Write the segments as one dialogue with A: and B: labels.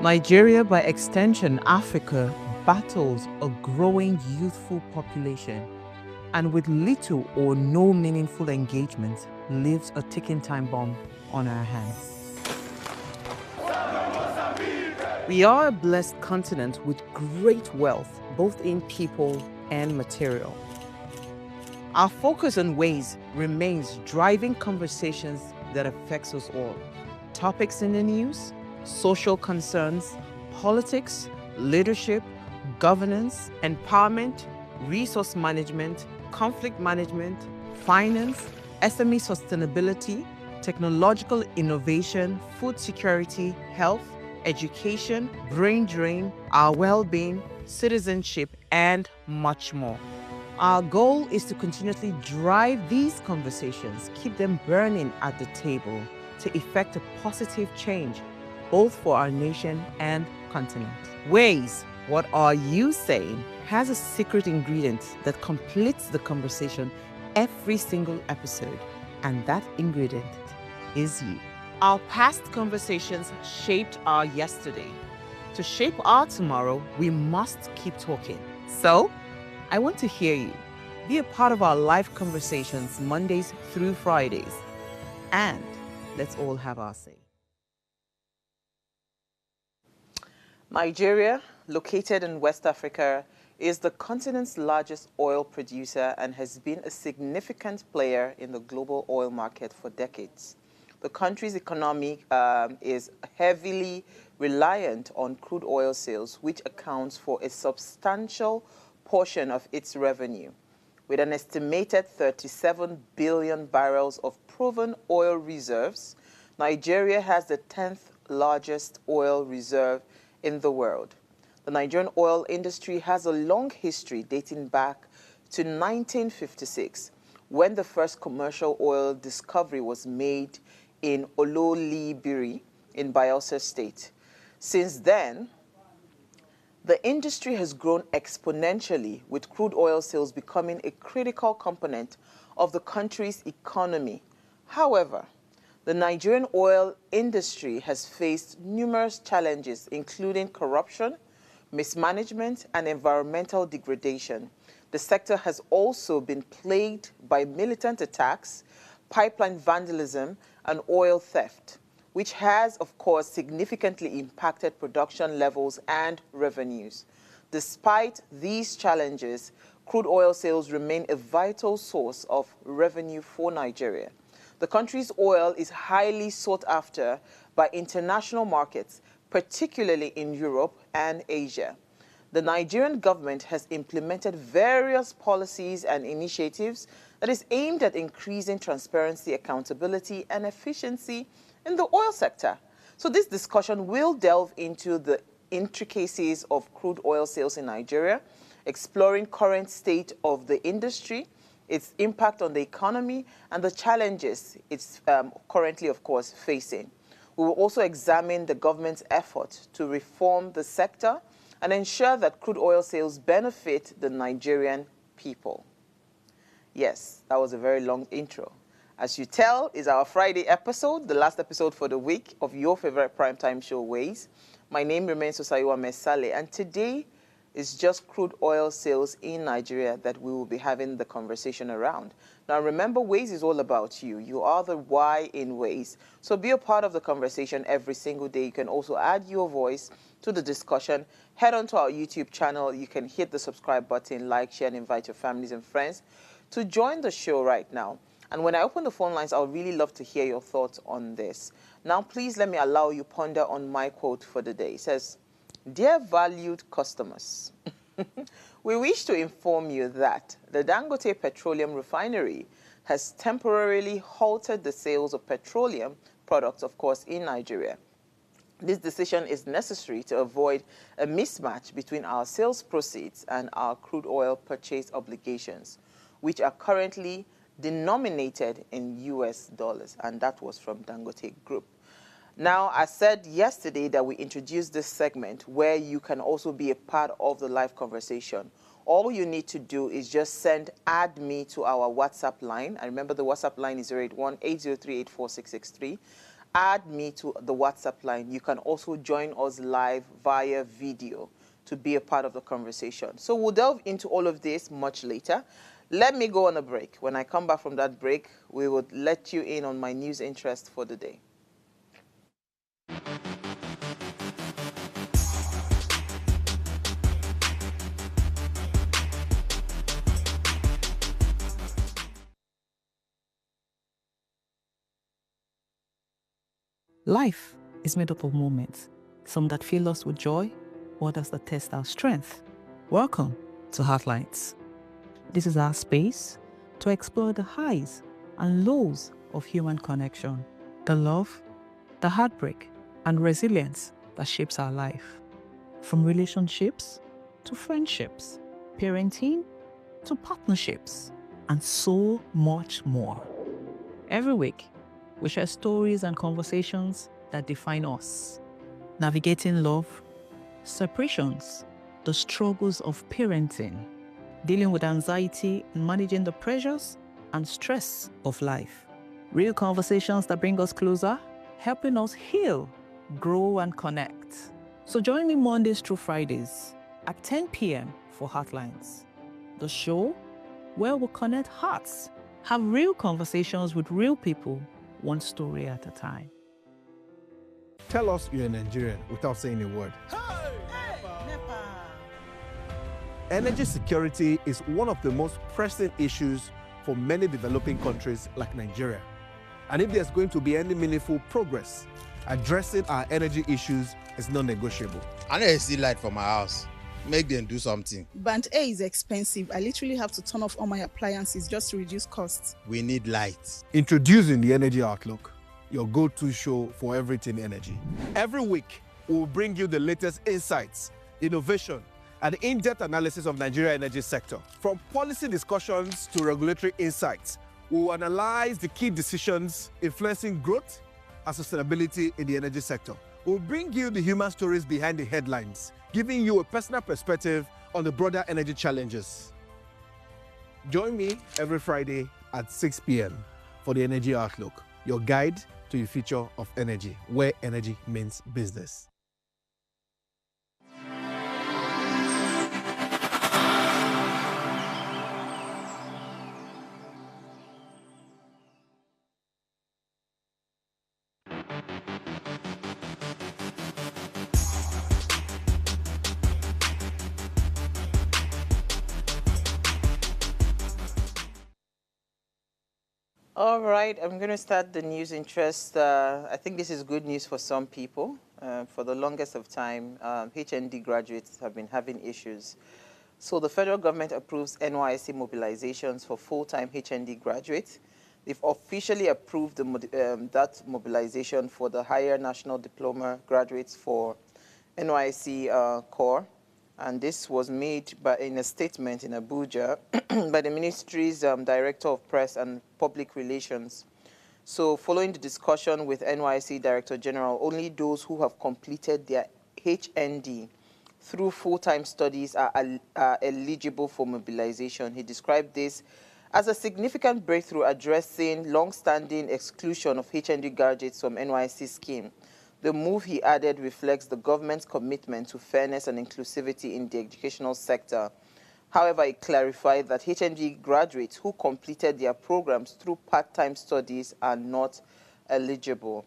A: Nigeria, by extension Africa, battles a growing youthful population and with little or no meaningful engagement leaves a ticking time bomb on our hands. We are a blessed continent with great wealth, both in people and material. Our focus on ways remains driving conversations that affects us all. Topics in the news, social concerns, politics, leadership, governance, empowerment, resource management, conflict management, finance, SME sustainability, technological innovation, food security, health, education, brain drain, our well-being, citizenship, and much more. Our goal is to continuously drive these conversations, keep them burning at the table to effect a positive change, both for our nation and continent. Ways, what are you saying, has a secret ingredient that completes the conversation every single episode, and that ingredient is you. Our past conversations shaped our yesterday. To shape our tomorrow, we must keep talking. So, I want to hear you. Be a part of our live conversations Mondays through Fridays. And let's all have our say. Nigeria, located in West Africa, is the continent's largest oil producer and has been a significant player in the global oil market for decades. The country's economy is heavily reliant on crude oil sales, which accounts for a substantial portion of its revenue. With an estimated 37 billion barrels of proven oil reserves, Nigeria has the 10th largest oil reserve in the world. The Nigerian oil industry has a long history dating back to 1956, when the first commercial oil discovery was made in Ololibiri in Bayelsa State. Since then, the industry has grown exponentially, with crude oil sales becoming a critical component of the country's economy. However, the Nigerian oil industry has faced numerous challenges, including corruption, mismanagement, and environmental degradation. The sector has also been plagued by militant attacks, pipeline vandalism, and oil theft, which has, of course, significantly impacted production levels and revenues. Despite these challenges, crude oil sales remain a vital source of revenue for Nigeria. The country's oil is highly sought after by international markets, particularly in Europe and Asia. The Nigerian government has implemented various policies and initiatives that is aimed at increasing transparency, accountability, and efficiency in the oil sector. So this discussion will delve into the intricacies of crude oil sales in Nigeria, exploring current state of the industry, its impact on the economy, and the challenges it's currently, of course, facing. We will also examine the government's effort to reform the sector and ensure that crude oil sales benefit the Nigerian people. Yes, that was a very long intro. As you tell, is our Friday episode, the last episode for the week of your favorite primetime show, Ways. My name remains Osayiwa Mesale, and today is just crude oil sales in Nigeria that we will be having the conversation around. Now, remember, Ways is all about you. You are the why in Ways. So be a part of the conversation every single day. You can also add your voice to the discussion. Head on to our YouTube channel. You can hit the subscribe button, like, share, and invite your families and friends to join the show right now. And when I open the phone lines, I would really love to hear your thoughts on this. Now, please let me allow you ponder on my quote for the day. It says, "Dear valued customers, we wish to inform you that the Dangote Petroleum Refinery has temporarily halted the sales of petroleum products, of course, in Nigeria. This decision is necessary to avoid a mismatch between our sales proceeds and our crude oil purchase obligations, which are currently denominated in US dollars." And that was from Dangote Group. Now, I said yesterday that we introduced this segment where you can also be a part of the live conversation. All you need to do is just add me to our WhatsApp line. I remember the WhatsApp line is 081-803-84663. add me to the WhatsApp line. You can also join us live via video to be a part of the conversation. So we'll delve into all of this much later. Let me go on a break. When I come back from that break, we will let you in on my news interest for the day.
B: Life is made up of moments, some that fill us with joy, others that test our strength. Welcome to Heartlines. This is our space to explore the highs and lows of human connection, the love, the heartbreak, and resilience that shapes our life. From relationships to friendships, parenting to partnerships, and so much more. Every week, we share stories and conversations that define us, navigating love, separations, the struggles of parenting, dealing with anxiety and managing the pressures and stress of life. Real conversations that bring us closer, helping us heal, grow, and connect. So join me Mondays through Fridays at 10 p.m. for Heartlines, the show where we'll connect hearts, have real conversations with real people, one story at a time.
C: Tell us you're a Nigerian without saying a word. Energy security is one of the most pressing issues for many developing countries like Nigeria. And if there's going to be any meaningful progress, addressing our energy issues is non-negotiable.
D: I need to see light from my house. Make them do something.
E: Band A is expensive. I literally have to turn off all my appliances just to reduce costs.
D: We need light.
C: Introducing the Energy Outlook, your go-to show for everything energy. Every week, we'll bring you the latest insights, innovation, and in-depth analysis of Nigeria's energy sector. From policy discussions to regulatory insights, we will analyze the key decisions influencing growth and sustainability in the energy sector. We'll bring you the human stories behind the headlines, giving you a personal perspective on the broader energy challenges. Join me every Friday at 6 p.m. for the Energy Outlook, your guide to the future of energy, where energy means business.
A: All right, I'm going to start the news interest. I think this is good news for some people. For the longest of time, HND graduates have been having issues. So the federal government approves NYSC mobilizations for full-time HND graduates. They've officially approved that mobilization for the higher national diploma graduates for NYSC core. And this was made in a statement in Abuja by the ministry's Director of Press and Public Relations. So following the discussion with NYSC Director General, only those who have completed their HND through full-time studies are eligible for mobilization. He described this as a significant breakthrough addressing long-standing exclusion of HND graduates from NYSC scheme. The move, he added, reflects the government's commitment to fairness and inclusivity in the educational sector. However, he clarified that HND graduates who completed their programs through part-time studies are not eligible.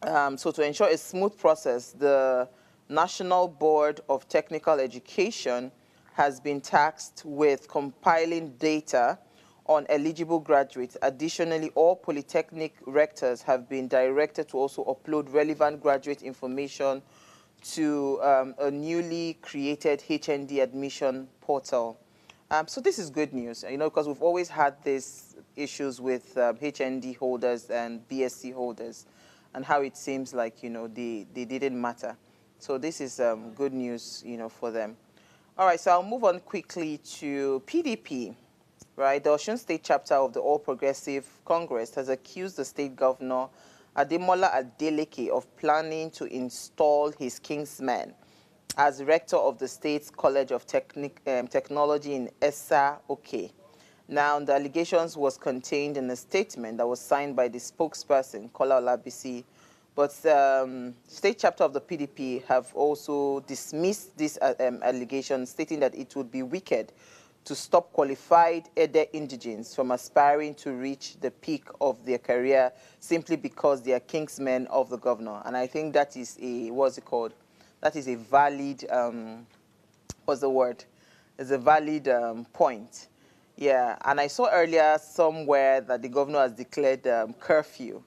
A: So to ensure a smooth process, the National Board of Technical Education has been tasked with compiling data on eligible graduates. Additionally, all polytechnic rectors have been directed to also upload relevant graduate information to a newly created HND admission portal. So this is good news, because we've always had these issues with HND holders and BSc holders and how it seems like, they didn't matter. So this is good news, for them. All right, so I'll move on quickly to PDP. Right, the Osun State chapter of the All Progressive Congress has accused the state governor, Ademola Adeleke, of planning to install his kingsman as rector of the state's College of Technology in Esa Oke. Now, the allegations was contained in a statement that was signed by the spokesperson, Kola Olabisi, But state chapter of the PDP have also dismissed this allegation, stating that it would be wicked to stop qualified Ede indigents from aspiring to reach the peak of their career simply because they are kingsmen of the governor. And I think that is a, what's it called? That is a valid, what's the word? It's a valid point. Yeah, and I saw earlier somewhere that the governor has declared curfew,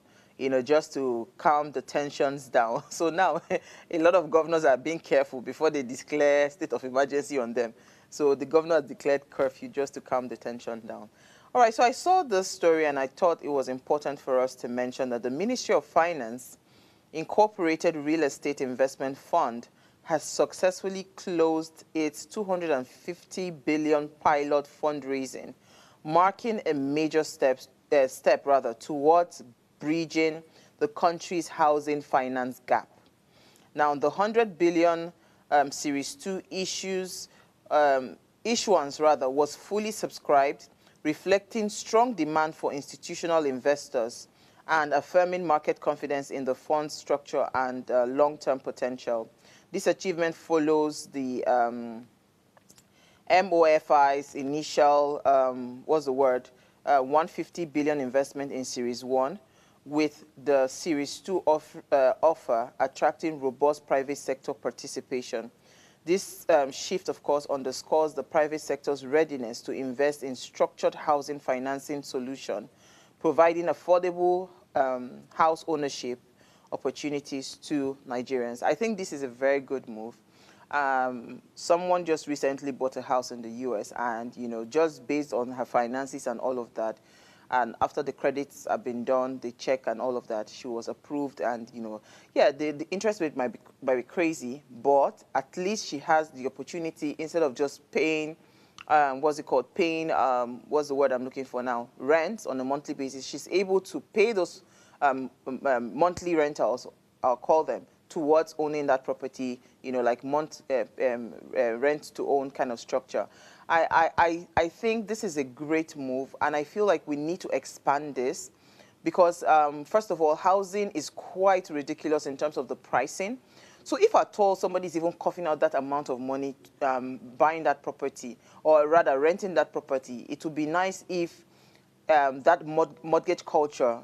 A: just to calm the tensions down. So now a lot of governors are being careful before they declare state of emergency on them. So the governor has declared curfew just to calm the tension down. All right, so I saw this story and I thought it was important for us to mention that the Ministry of Finance Incorporated Real Estate Investment Fund has successfully closed its 250 billion pilot fundraising, marking a major step towards bridging the country's housing finance gap. Now, the 100 billion Series 2 issuance was fully subscribed, reflecting strong demand for institutional investors and affirming market confidence in the fund's structure and long-term potential. This achievement follows the MOFI's initial, 150 billion investment in Series 1, with the Series 2 offer attracting robust private sector participation. This shift, of course, underscores the private sector's readiness to invest in structured housing financing solution, providing affordable house ownership opportunities to Nigerians. I think this is a very good move. Someone just recently bought a house in the US and, just based on her finances and all of that, and after the credits have been done, the check and all of that, she was approved. And, yeah, the interest rate might be crazy, but at least she has the opportunity, instead of just paying, paying, what's the word I'm looking for now? Rent on a monthly basis. She's able to pay those monthly rentals, I'll call them, towards owning that property, like rent to own kind of structure. I think this is a great move, and I feel like we need to expand this because, first of all, housing is quite ridiculous in terms of the pricing. So if at all somebody's even coughing out that amount of money buying that property, or rather renting that property, it would be nice if that mortgage culture,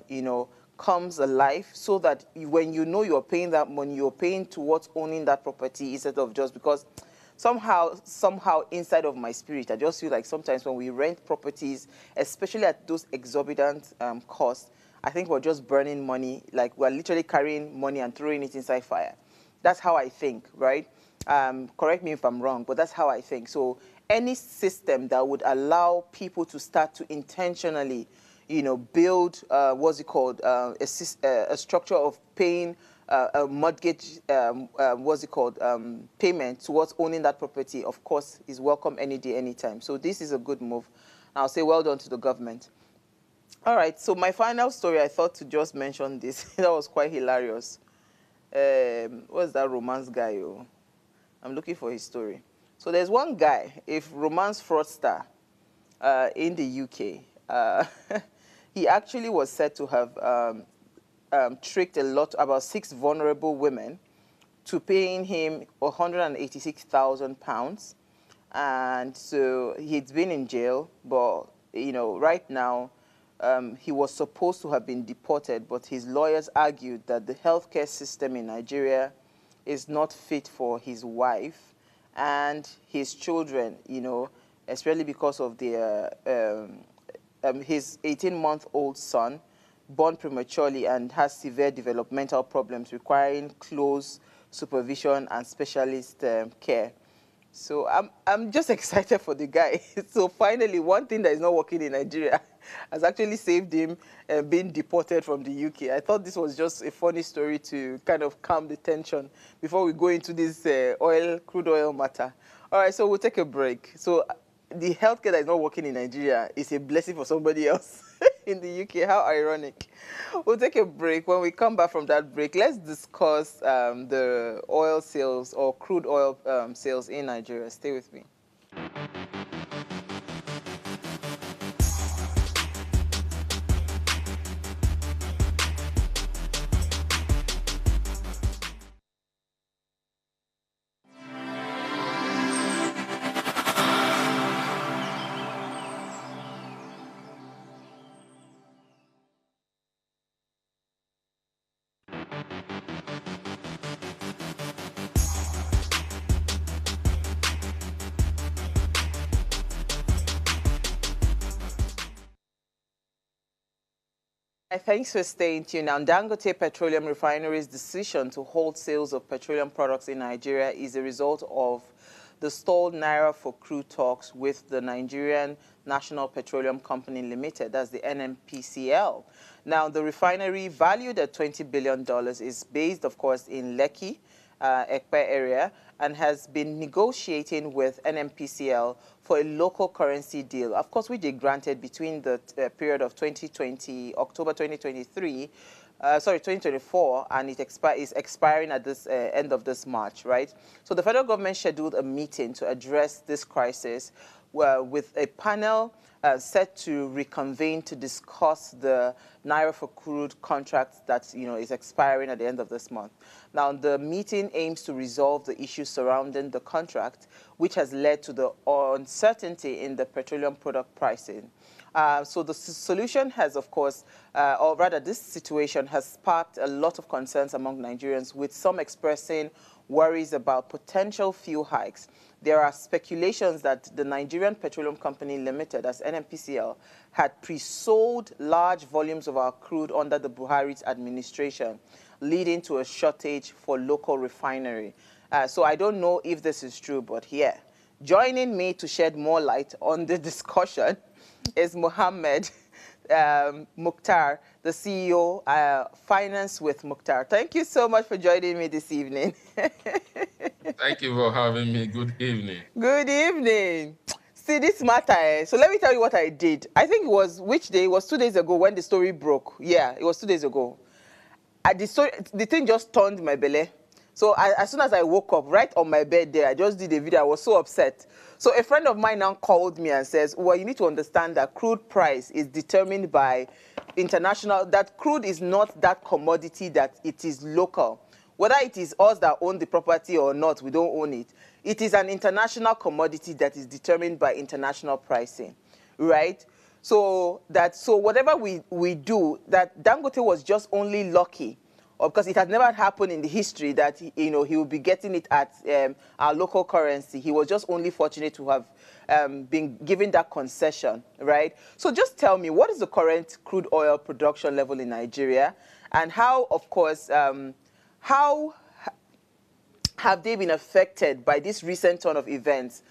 A: comes alive, so that when you're paying that money, you're paying towards owning that property instead of just because somehow inside of my spirit, I just feel like sometimes when we rent properties, especially at those exorbitant costs, I think we're just burning money, like we're literally carrying money and throwing it inside fire. That's how I think, right? Correct me if I'm wrong, but that's how I think. So any system that would allow people to start to intentionally build a structure of paying a mortgage, payment towards owning that property, of course, is welcome any day, anytime. So this is a good move. I'll say well done to the government. All right, so my final story, I thought to just mention this. That was quite hilarious. What's that romance guy? Oh? I'm looking for his story. So there's one guy, a romance fraudster in the UK. He actually was said to have tricked about 6 vulnerable women to paying him £186,000. And so he'd been in jail, but, right now he was supposed to have been deported, but his lawyers argued that the healthcare system in Nigeria is not fit for his wife and his children, especially because of their his 18-month-old son, born prematurely and has severe developmental problems requiring close supervision and specialist care. So I'm just excited for the guy. So finally, one thing that is not working in Nigeria has actually saved him being deported from the UK. I thought this was just a funny story to kind of calm the tension before we go into this crude oil matter. All right, so we'll take a break. So the healthcare that is not working in Nigeria is a blessing for somebody else in the UK. How ironic. We'll take a break. When we come back from that break, let's discuss the oil sales or crude oil sales in Nigeria. Stay with me. Thanks for staying tuned. Now, Dangote Petroleum Refinery's decision to hold sales of petroleum products in Nigeria is a result of the stalled Naira for crude talks with the Nigerian National Petroleum Company Limited, that's the NNPCL. Now, the refinery, valued at $20 billion, is based, of course, in Lekki, Ekpe area, and has been negotiating with NNPCL for a local currency deal, of course, which they granted between the period of 2020, October 2023, 2024, and it is expiring at this end of this March, right? So the federal government scheduled a meeting to address this crisis with a panel set to reconvene to discuss the Naira for crude contract that is expiring at the end of this month. Now, the meeting aims to resolve the issues surrounding the contract, which has led to the uncertainty in the petroleum product pricing. So the solution has, of course, or rather this situation has sparked a lot of concerns among Nigerians, with some expressing worries about potential fuel hikes. There are speculations that the Nigerian Petroleum Company Limited, as NNPCL, had pre-sold large volumes of our crude under the Buhari's administration, leading to a shortage for local refinery. So I don't know if this is true, but here, joining me to shed more light on the discussion is Mohammed, Muktar, the CEO, Finance with Muktar. Thank you so much for joining me this evening.
F: Thank you for having me. Good evening.
A: Good evening. See, this matter, so let me tell you what I did. I think it was, which day? It was 2 days ago when the story broke. Yeah, it was 2 days ago. The thing just turned my belly. So as soon as I woke up, right on my bed there, I just did a video. I was so upset. So a friend of mine now called me and says, well, you need to understand that crude price is determined by international, that crude is not that commodity, that it is local. Whether it is us that own the property or not, we don't own it. It is an international commodity that is determined by international pricing, right? So whatever we do, that Dangote was just only lucky, because it had never happened in the history that he will be getting it at our local currency. He was just only fortunate to have been given that concession, right? So just tell me, what is the current crude oil production level in Nigeria, and how, of course, how have they been affected by this recent turn of events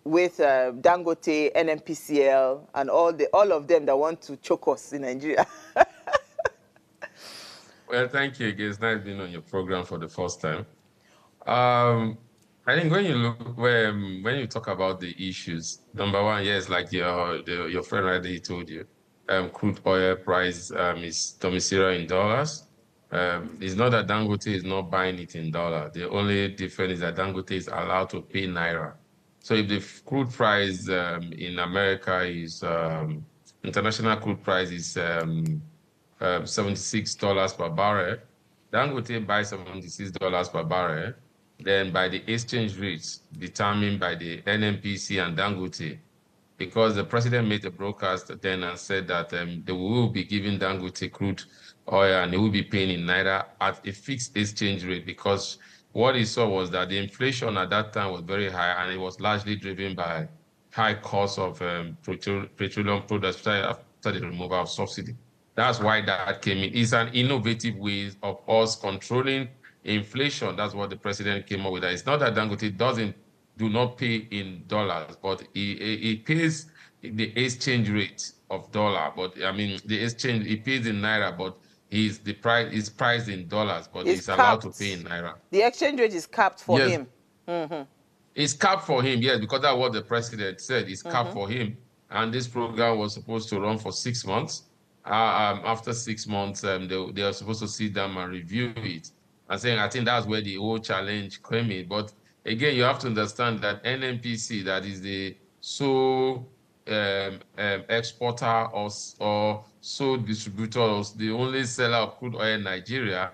A: with Dangote, NNPCL, and all of them that want to choke us in Nigeria?
F: Well, thank you again. It's nice being on your program for the first time. I think when you look when you talk about the issues, number one, yes, like your friend already told you, crude oil price is domiciliary in dollars. It's not that Dangote is not buying it in dollars. The only difference is that Dangote is allowed to pay Naira. So if the crude price in America is, international crude price is $76 per barrel, Dangote buys $76 per barrel, then by the exchange rates determined by the NNPC and Dangote, because the president made a broadcast then and said that they will be giving Dangote crude oil and they will be paying in Naira at a fixed exchange rate, because what he saw was that the inflation at that time was very high, and it was largely driven by high cost of petroleum products after the removal of subsidy. That's why that came in. It's an innovative way of us controlling inflation. That's what the president came up with. It's not that Dangote do not pay in dollars, but he pays the exchange rate of dollar. But I mean, the exchange, he pays in Naira, but the price is priced in dollars, but he's allowed to pay in Naira.
A: The exchange rate is capped for him.
F: Mm-hmm. It's capped for him, yes, because that's what the president said. It's capped for him. And this program was supposed to run for 6 months. After 6 months, they are supposed to sit down and review it. I think that's where the whole challenge came in. But again, you have to understand that NNPC, that is the sole exporter or sole distributor, or the only seller of crude oil in Nigeria,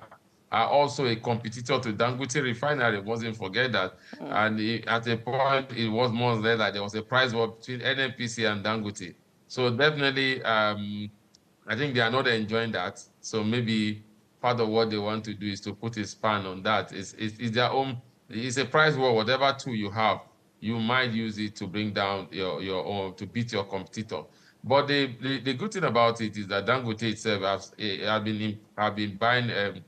F: are also a competitor to Dangote Refinery. Mustn't forget that. And at a point, it was more than that there was a price war between NNPC and Dangote. So definitely, I think they are not enjoying that. So maybe part of what they want to do is to put a span on that. It's their own. It's a price war. Whatever tool you have, you might use it to bring down your own, to beat your competitor. But the good thing about it is that Dangote itself have been buying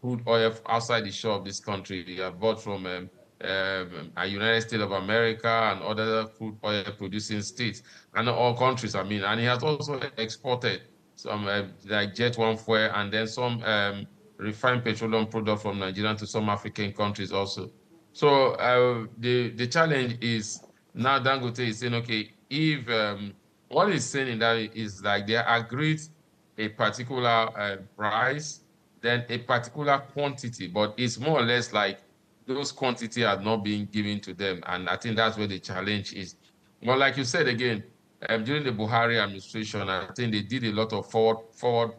F: crude oil outside the shore of this country. They have bought from a United States of America and other crude oil producing states and all countries, I mean. And he has also exported some like Jet One Fuel and then some refined petroleum product from Nigeria to some African countries also. So the challenge is now Dangote is saying, okay, if what he's saying in that is like they agreed a particular price, then a particular quantity, but it's more or less like those quantity are not being given to them. And I think that's where the challenge is. Well, like you said again, during the Buhari administration, I think they did a lot of forward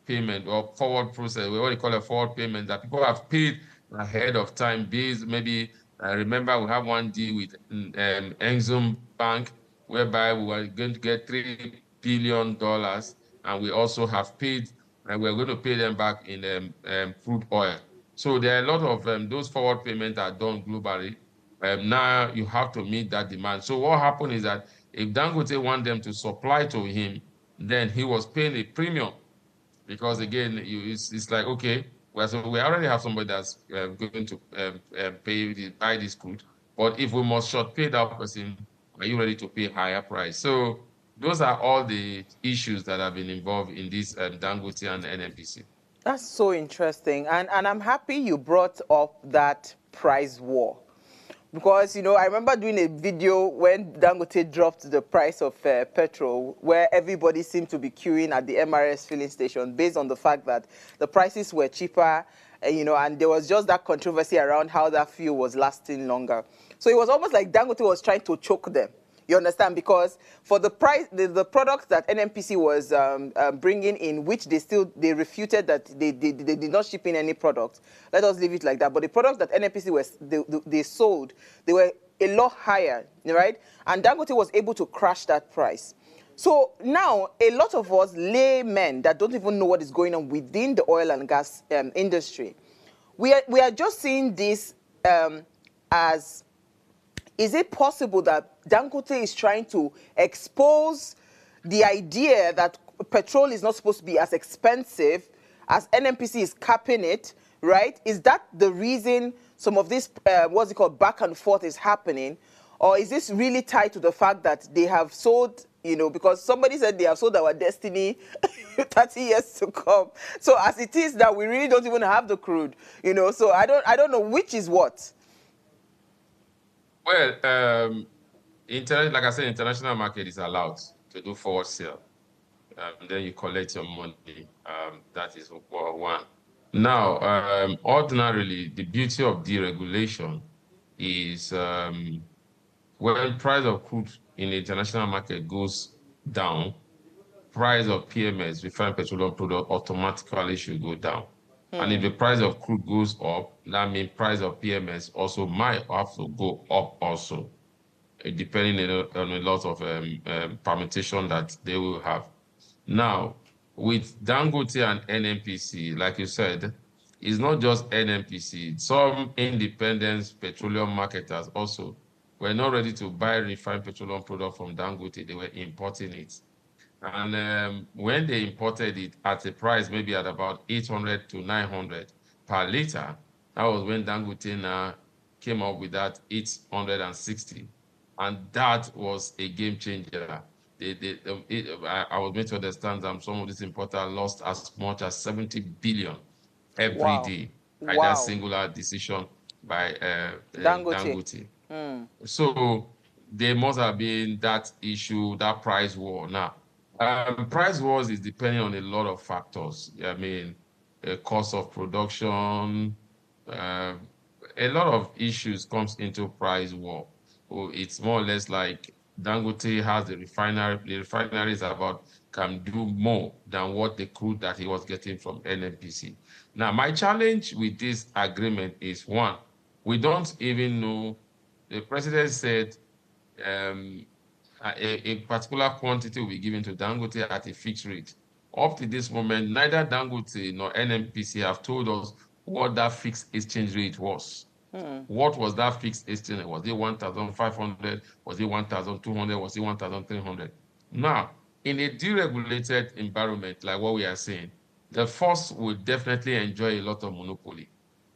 F: payment or forward process, what you call a forward payment that people have paid ahead of time. Based maybe, I remember we have one deal with Exim Bank, whereby we were going to get $3 billion, and we also have paid, and we're going to pay them back in crude oil. So there are a lot of those forward payments are done globally. Now you have to meet that demand. So what happened is that if Dangote want them to supply to him, then he was paying a premium because again, it's like, okay, well, so we already have somebody that's going to buy this crude, but if we must short pay that person, are you ready to pay higher price? So those are all the issues that have been involved in this Dangote and NNPC.
A: That's so interesting. And I'm happy you brought up that price war. Because, you know, I remember doing a video when Dangote dropped the price of petrol, where everybody seemed to be queuing at the MRS filling station based on the fact that the prices were cheaper, you know, and there was just that controversy around how that fuel was lasting longer. So it was almost like Dangote was trying to choke them. You understand? Because for the price, the products that NNPC was bringing in, which they refuted that they did not ship in any product. Let us leave it like that. But the products that NNPC they sold, they were a lot higher, right? And Dangote was able to crash that price. So now a lot of us laymen that don't even know what is going on within the oil and gas industry, we are just seeing this as, is it possible that Dangote is trying to expose the idea that petrol is not supposed to be as expensive as NNPC is capping it, right? Is that the reason some of this, what's it called, back and forth is happening? Or is this really tied to the fact that they have sold, you know, because somebody said they have sold our destiny 30 years to come. So as it is that we really don't even have the crude, you know, so I don't know which is what.
F: Well, like I said, international market is allowed to do forward sale. Then you collect your money. That is one. Now, ordinarily, the beauty of deregulation is when price of crude in the international market goes down, price of PMS, refined petroleum product, automatically should go down. And if the price of crude goes up, that means price of PMS also might have to go up also, depending on a lot of permutation that they will have. Now, with Dangote and NNPC, like you said, it's not just NNPC. Some independent petroleum marketers also were not ready to buy refined petroleum product from Dangote. They were importing it. And when they imported it at a price maybe at about 800 to 900 per liter, that was when Dangote now came up with that 860. And that was a game changer. I was made to understand that some of these importers lost as much as 70 billion every day by that singular decision by Dangote. So there must have been that issue, that price war. Now, price wars is depending on a lot of factors. I mean, cost of production, a lot of issues comes into price war. So it's more or less like Dangote has the refinery. The refineries can do more than what the crude that he was getting from NNPC. Now, my challenge with this agreement is one, we don't even know. The president said a particular quantity will be given to Dangote at a fixed rate. Up to this moment, neither Dangote nor NNPC have told us what that fixed exchange rate was. What was that fixed exchange rate? Was it 1,500? Was it 1,200? Was it 1,300? Now, in a deregulated environment like what we are saying, the first will definitely enjoy a lot of monopoly.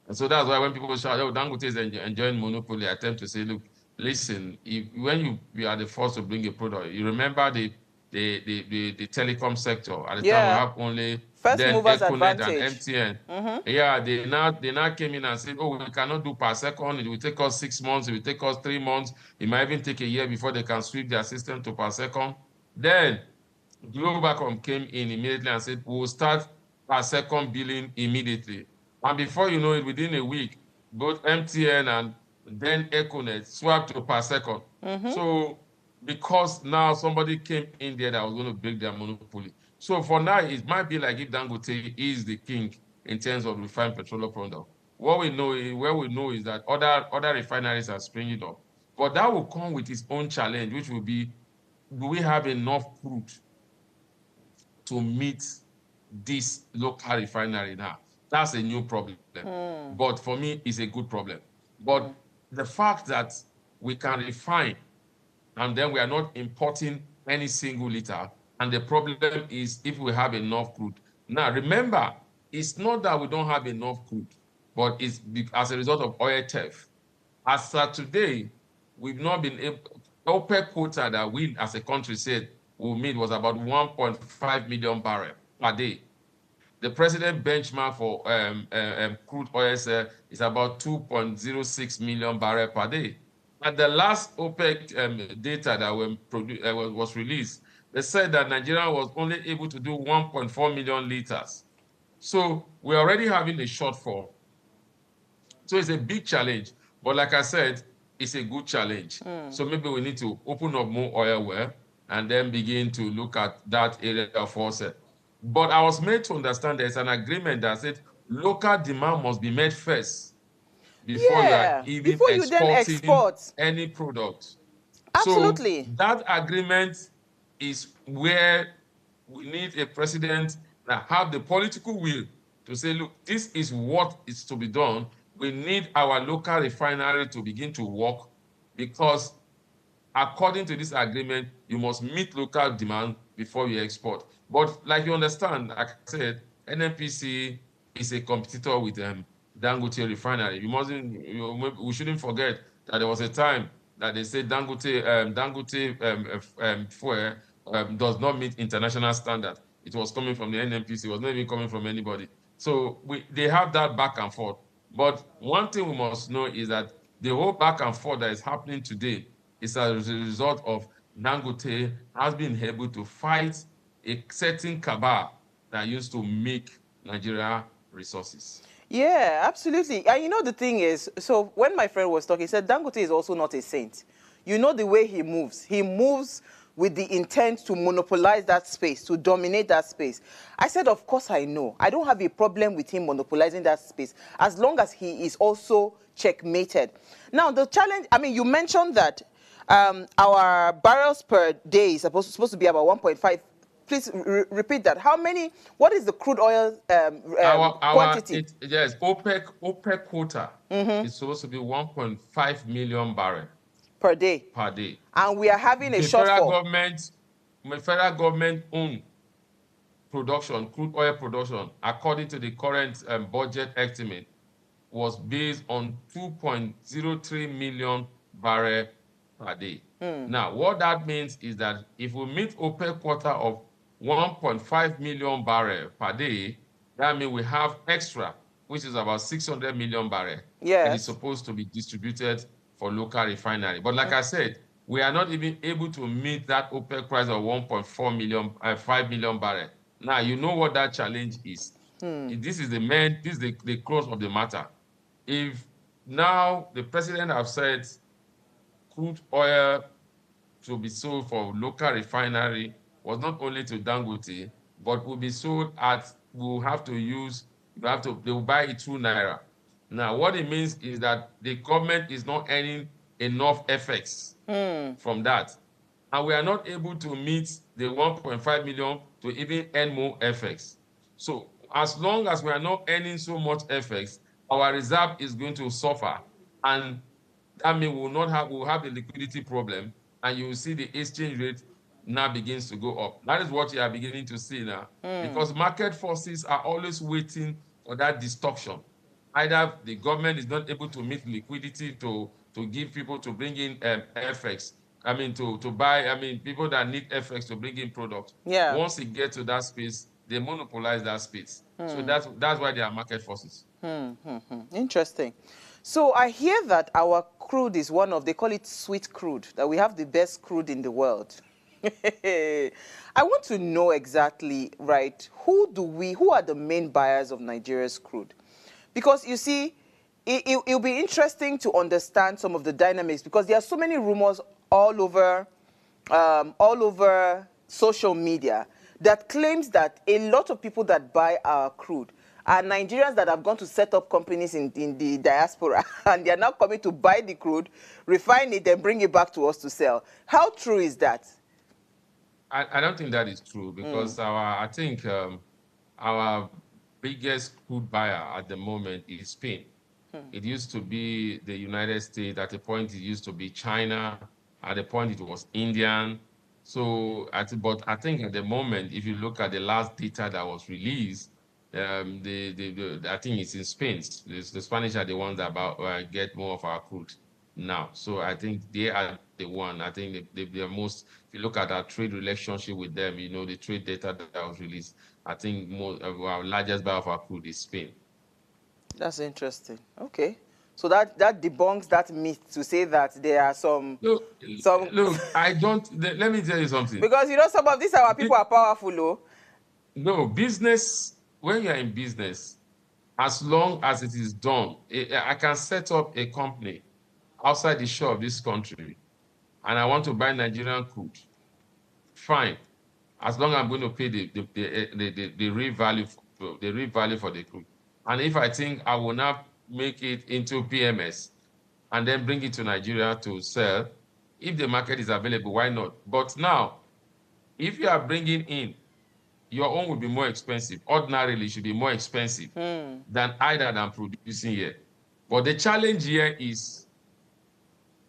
F: And so that's why when people shout, oh, Dangote is enjoying monopoly, I tend to say, look, listen, when you are the first to bring a product, you remember the telecom sector. At the time, we
A: Yeah.
F: have only
A: First
F: then
A: movers
F: Econet and
A: advantage.
F: MTN.
A: Mm-hmm.
F: Yeah, they now came in and said, oh, we cannot do per second. It will take us 6 months. It will take us 3 months. It might even take a year before they can sweep their system to per second. Then Globacom came in immediately and said, we'll start per second billing immediately. And before you know it, within a week, both MTN and then Econet swapped to per second. So because now somebody came in there that was going to break their monopoly. So for now, it might be like if Dangote is the king in terms of refined petroleum product. What we know is that other refineries are springing up. But that will come with its own challenge, which will be, do we have enough crude to meet this local refinery now? That's a new problem. But for me, it's a good problem. But the fact that we can refine and then we are not importing any single liter, and the problem is if we have enough crude. Now, remember, it's not that we don't have enough crude, but it's as a result of oil theft. As of today, we've not been able, OPEC quota that we as a country said we'll meet was about 1.5 million barrels per day. The president benchmark for crude oil is about 2.06 million barrels per day. At the last OPEC data that was released, they said that Nigeria was only able to do 1.4 million liters. So we're already having a shortfall. So it's a big challenge. But like I said, it's a good challenge. So maybe we need to open up more oil well and then begin to look at that area of force. But I was made to understand there's an agreement that said local demand must be met first before you are
A: Yeah.
F: even
A: Before you then
F: exporting
A: export.
F: any product. So
A: Absolutely.
F: that agreement is where we need a president that have the political will to say, look, this is what is to be done. We need our local refinery to begin to work because according to this agreement, you must meet local demand before you export. But like you understand, like I said, NNPC is a competitor with Dangote refinery. We shouldn't forget that there was a time that they said Dangote fuel does not meet international standard. It was coming from the NNPC. It was not even coming from anybody. So they have that back and forth. But one thing we must know is that the whole back and forth that is happening today is as a result of Dangote has been able to fight a certain cabal that used to make Nigeria resources.
A: Yeah, absolutely. And you know, the thing is, so when my friend was talking, he said Dangote is also not a saint. You know the way he moves. He moves with the intent to monopolize that space, to dominate that space. I said, of course I know. I don't have a problem with him monopolizing that space, as long as he is also checkmated. Now, the challenge, I mean, you mentioned that our barrels per day is supposed to be about 1.5. Please repeat that. How many? What is the crude oil quantity?
F: Yes, OPEC quota is supposed to be 1.5 million barrels
A: Per day.
F: per day.
A: And we are having a shortfall.
F: The federal government own production, crude oil production, according to the current budget estimate, was based on 2.03 million barrels per day. Now, what that means is that if we meet OPEC quota of 1.5 million barrels per day, that means we have extra, which is about 600 million barrels.
A: Yes.
F: That is supposed to be distributed for local refinery. But like I said, we are not even able to meet that OPEC price of 1.4 million, 5 million barrels. Now, you know what that challenge is. This is the close of the matter. If now the president have said crude oil to be sold for local refinery was not only to Dangote, but will be sold at, they will buy it 2 naira. Now, what it means is that the government is not earning enough FX from that. And we are not able to meet the 1.5 million to even earn more FX. So as long as we are not earning so much FX, our reserve is going to suffer. And that means we'll have the liquidity problem, and you will see the exchange rate now begins to go up. That is what you are beginning to see now. Because market forces are always waiting for that distortion. Either the government is not able to meet liquidity to give people to bring in FX. I mean, to buy, I mean, people that need FX to bring in products.
A: Yeah.
F: Once it gets to that space, they monopolize that space. So that's why they are market forces.
A: Interesting. So I hear that our crude is one of, they call it sweet crude, that we have the best crude in the world. I want to know exactly, right, who are the main buyers of Nigeria's crude? Because you see, it'll be interesting to understand some of the dynamics, because there are so many rumors all over social media that claims that a lot of people that buy our crude are Nigerians that have gone to set up companies in the diaspora, and they are now coming to buy the crude, refine it, and bring it back to us to sell. How true is that?
F: I don't think that is true, because I think our biggest crude buyer at the moment is Spain. It used to be the United States. At a point, it used to be China. At a point, it was Indian. So, but I think at the moment, if you look at the last data that was released, I think it's in Spain. The Spanish are the ones that get more of our crude now. So I think they are the one. I think they are most. If you look at our trade relationship with them, you know, the trade data that was released, I think our largest buyer of our crude is Spain.
A: That's interesting. Okay. So that debunks that myth to say that there are some...
F: Look, I don't... Let me tell you something.
A: Because, you know, some of these our people are powerful, though.
F: No, business, when you're in business, as long as it is done, I can set up a company outside the shore of this country, and I want to buy Nigerian crude. Fine. As long as I'm going to pay the real value for the crude. And if I think I will not make it into PMS and then bring it to Nigeria to sell, if the market is available, why not? But now, if you are bringing in, your own will be more expensive. Ordinarily, it should be more expensive than producing here. But the challenge here is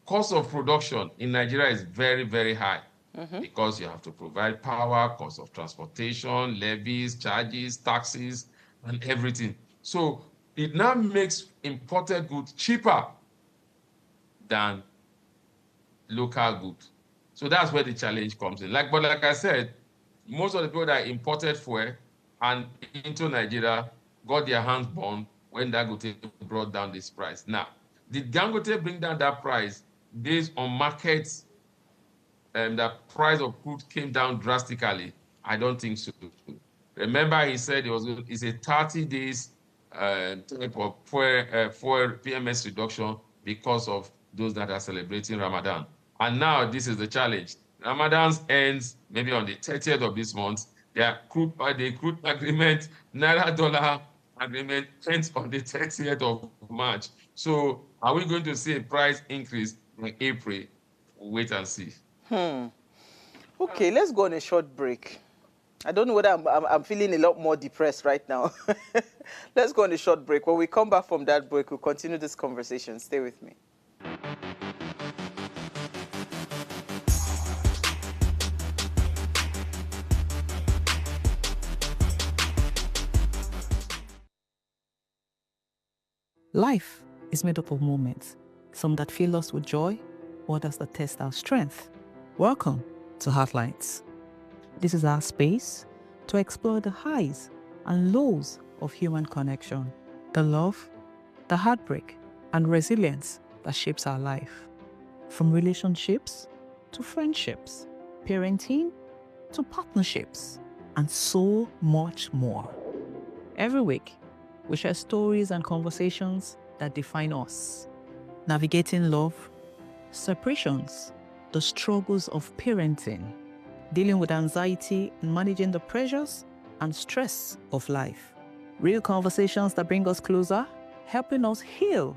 F: cost of production in Nigeria is very, very high. Because you have to provide power, cost of transportation, levies, charges, taxes, and everything. So it now makes imported goods cheaper than local goods. So that's where the challenge comes in. But like I said, most of the people that imported fuel and into Nigeria got their hands burned when Dangote brought down this price. Now, did Dangote bring down that price based on markets? The price of crude came down drastically? I don't think so. Remember, he said it's a 30 days type of fuel PMS reduction because of those that are celebrating Ramadan. And now this is the challenge. Ramadan ends maybe on the 30th of this month. The crude agreement, Naira-dollar agreement ends on the 30th of March. So are we going to see a price increase in April? Wait and see.
A: Okay, let's go on a short break. I don't know whether I'm feeling a lot more depressed right now. Let's go on a short break. When we come back from that break, we'll continue this conversation. Stay with me.
B: Life is made up of moments, some that fill us with joy, others that test our strength. Welcome to Heartlines. This is our space to explore the highs and lows of human connection, the love, the heartbreak, and resilience that shapes our life. From relationships to friendships, parenting to partnerships, and so much more. Every week, we share stories and conversations that define us, navigating love, separations, the struggles of parenting, dealing with anxiety and managing the pressures and stress of life. Real conversations that bring us closer, helping us heal,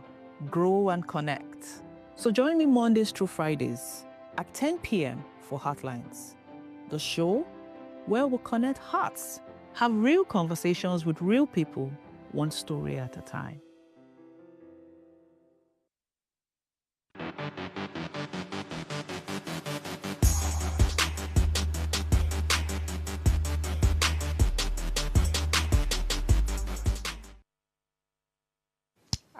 B: grow, and connect. So join me Mondays through Fridays at 10 p.m. for Heartlines, the show where we'll connect hearts, have real conversations with real people, one story at a time.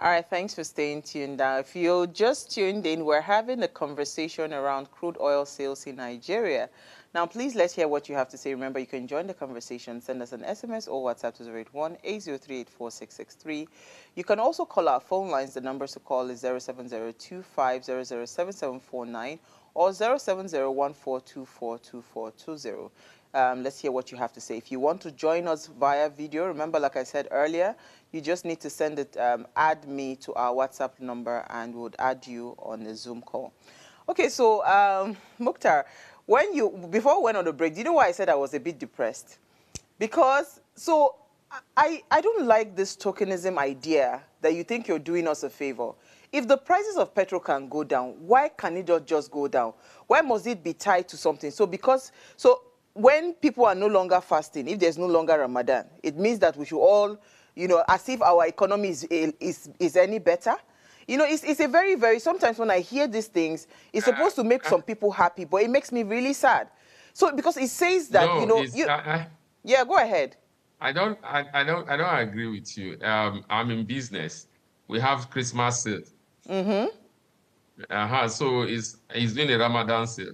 A: All right, thanks for staying tuned. If you just tuned in, we're having a conversation around crude oil sales in Nigeria. Now, please let's hear what you have to say. Remember, you can join the conversation. Send us an SMS or WhatsApp to 081-803-84663. You can also call our phone lines. The numbers to call is 07025007749 or 07014242420. Let's hear what you have to say. If you want to join us via video, remember, like I said earlier, you just need to send it, add me to our WhatsApp number, and we'll add you on the Zoom call. Okay, so Muktar, before we went on the break, do you know why I said I was a bit depressed? Because, so I don't like this tokenism idea that you think you're doing us a favor. If the prices of petrol can go down, why can it not just go down? Why must it be tied to something? So when people are no longer fasting, if there's no longer Ramadan, it means that we should all, as if our economy is any better. It's a very, very, sometimes when I hear these things, it's supposed to make some people happy, but it makes me really sad. So, because it says that, yeah, go ahead.
F: I don't agree with you. I'm in business. We have Christmas sale. So he's doing a Ramadan sale.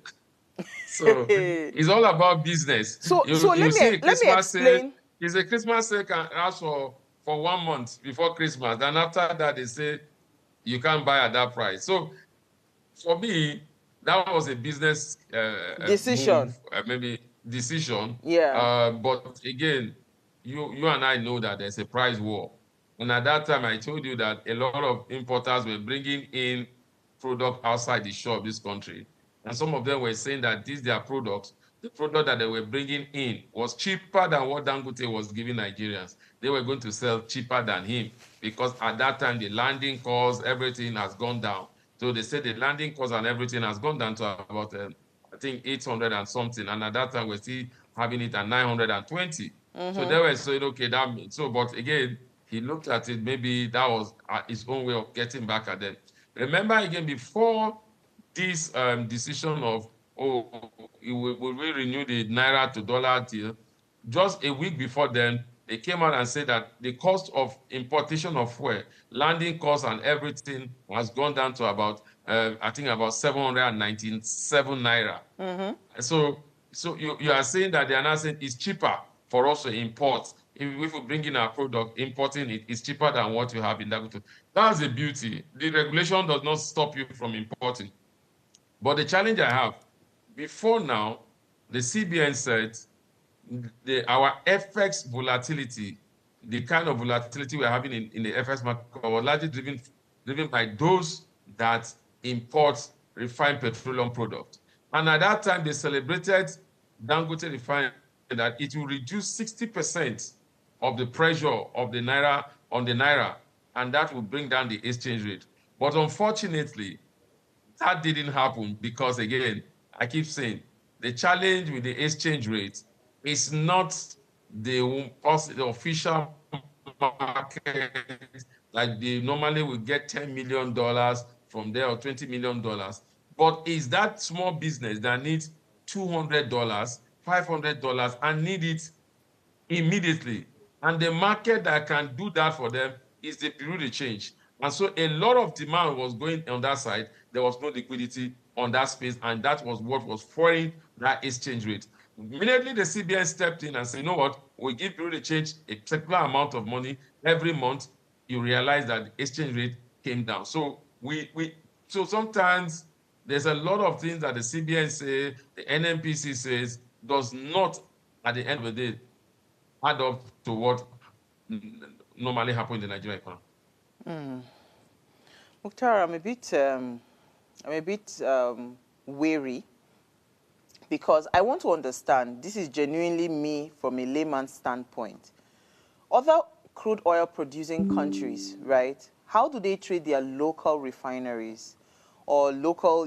F: So it's all about business.
A: So let me explain.
F: It's a Christmas sale can last for 1 month before Christmas. Then after that, they say you can't buy at that price. So for me, that was a business
A: decision.
F: Maybe decision.
A: Yeah.
F: But again, you and I know that there's a price war. And at that time, I told you that a lot of importers were bringing in product outside the shore of this country. And some of them were saying that their products, the product that they were bringing in was cheaper than what Dangote was giving Nigerians. They were going to sell cheaper than him because at that time, the landing costs, everything has gone down. So they said the landing costs and everything has gone down to about, I think, 800 and something. And at that time, we're still having it at 920. So they were saying, okay, that means so. But again, he looked at it, maybe that was his own way of getting back at them. Remember, again, before this decision of, will we renew the Naira to dollar deal, just a week before then, they came out and said that the cost of importation of fuel, landing costs and everything has gone down to about, I think about 797 Naira. So you are saying that they are now saying it's cheaper for us to import. If we bring in our product, importing it is cheaper than what you have in Dangote. That's the beauty. The regulation does not stop you from importing. But the challenge I have, before now, the CBN said our FX volatility, the kind of volatility we're having in the FX market was largely driven by those that import refined petroleum products. And at that time, they celebrated Dangote refining that it will reduce 60% of the pressure of the Naira on the Naira, and that will bring down the exchange rate. But unfortunately, that didn't happen because, again, I keep saying, the challenge with the exchange rate is not the official market, like they normally will get $10 million from there or $20 million, but is that small business that needs $200, $500, and need it immediately. And the market that can do that for them is the Bureau de Change. And so a lot of demand was going on that side. There was no liquidity on that space, and that was what was foiling that exchange rate. Immediately, the CBN stepped in and said, you know what, we give Bureau de Change a particular amount of money every month. You realize that the exchange rate came down. So so sometimes there's a lot of things that the CBN say, the NNPC says, does not, at the end of the day, add up to what normally happens in the Nigerian economy.
A: Muktar, I'm a bit wary because I want to understand, this is genuinely me from a layman's standpoint. Other crude oil producing countries, right, how do they treat their local refineries or local